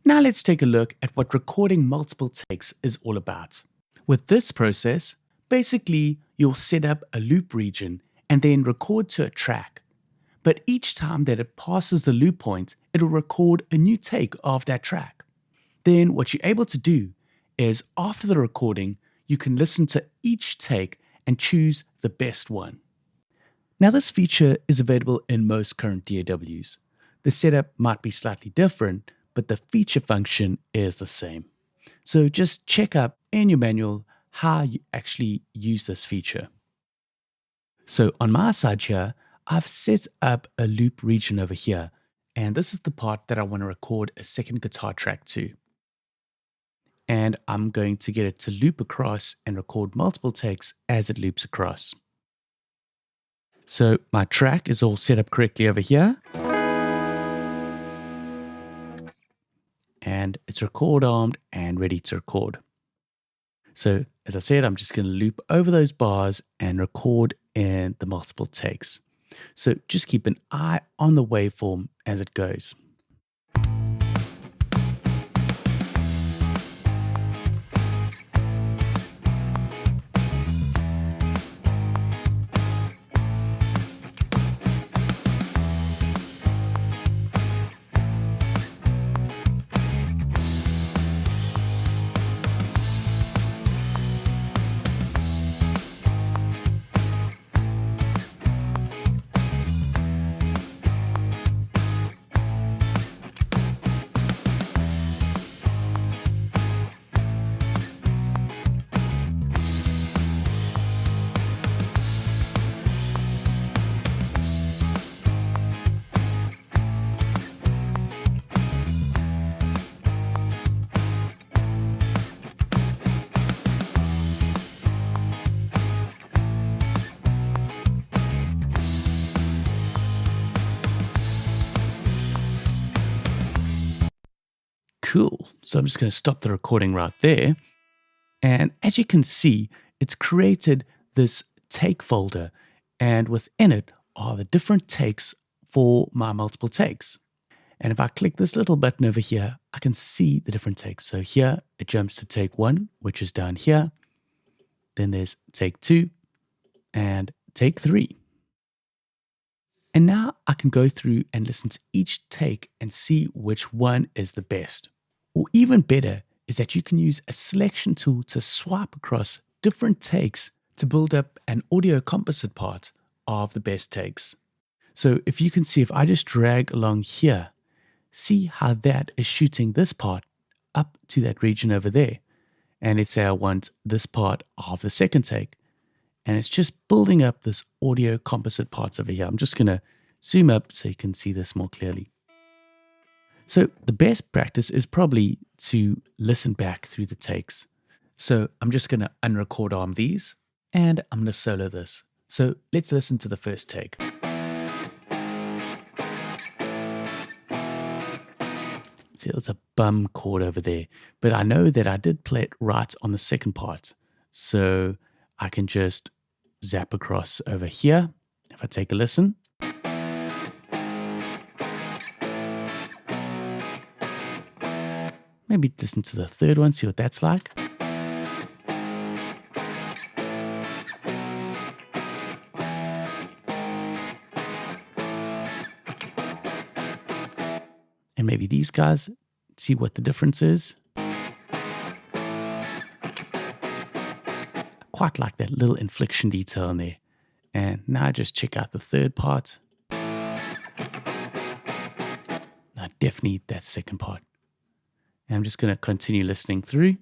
Now let's take a look at what recording multiple takes is all about. With this process, basically you'll set up a loop region and then record to a track. But each time that it passes the loop point, it'll record a new take of that track. Then what you're able to do is after the recording, you can listen to each take and choose the best one. Now this feature is available in most current DAWs. The setup might be slightly different, but the feature function is the same. So just check up in your manual how you actually use this feature. So on my side here, I've set up a loop region over here, and this is the part that I want to record a second guitar track to. And I'm going to get it to loop across and record multiple takes as it loops across. So my track is all set up correctly over here. And it's record armed and ready to record. So as I said, I'm just going to loop over those bars and record in the multiple takes. So just keep an eye on the waveform as it goes. Cool. So I'm just going to stop the recording right there. And as you can see, it's created this take folder. And within it are the different takes for my multiple takes. And if I click this little button over here, I can see the different takes. So here it jumps to take 1, which is down here. Then there's take 2 and take 3. And now I can go through and listen to each take and see which one is the best. Or even better is that you can use a selection tool to swipe across different takes to build up an audio composite part of the best takes. So if you can see, if I just drag along here, see how that is shooting this part up to that region over there. And let's say I want this part of the second take. And it's just building up this audio composite parts over here. I'm just going to zoom up so you can see this more clearly. So the best practice is probably to listen back through the takes. So I'm just going to unrecord arm these and I'm going to solo this. So let's listen to the first take. See, it's a bum chord over there, but I know that I did play it right on the second part. So I can just zap across over here. If I take a listen. Maybe listen to the third one, see what that's like. And maybe these guys, see what the difference is. I quite like that little inflection detail in there. And now just check out the third part. Now definitely that second part. And I'm just going to continue listening through.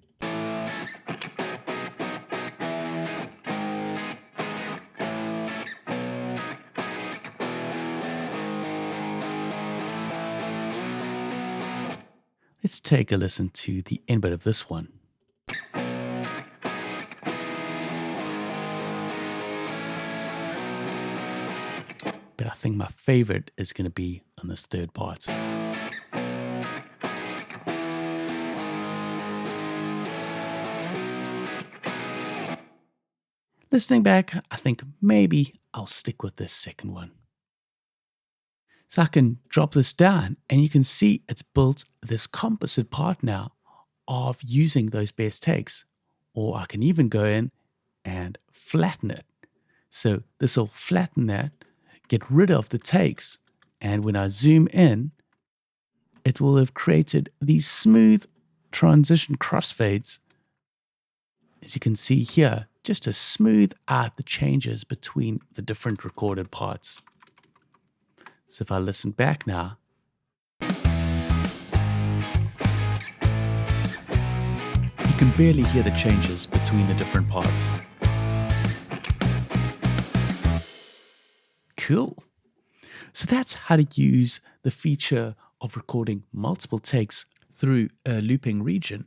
Let's take a listen to the end bit of this one. But I think my favorite is going to be on this third part. Listening back, I think maybe I'll stick with this second one. So I can drop this down and you can see it's built this composite part now of using those best takes. Or I can even go in and flatten it. So this will flatten that, get rid of the takes. And when I zoom in, it will have created these smooth transition crossfades. As you can see here, just to smooth out the changes between the different recorded parts. So if I listen back now, you can barely hear the changes between the different parts. Cool. So that's how to use the feature of recording multiple takes through a looping region,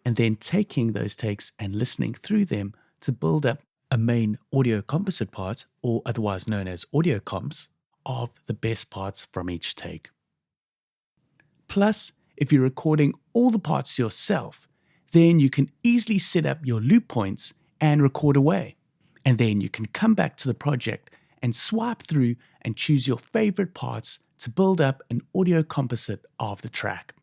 and then taking those takes and listening through them to build up a main audio composite part, or otherwise known as audio comps, of the best parts from each take. Plus, if you're recording all the parts yourself, then you can easily set up your loop points and record away. And then you can come back to the project and swipe through and choose your favorite parts to build up an audio composite of the track.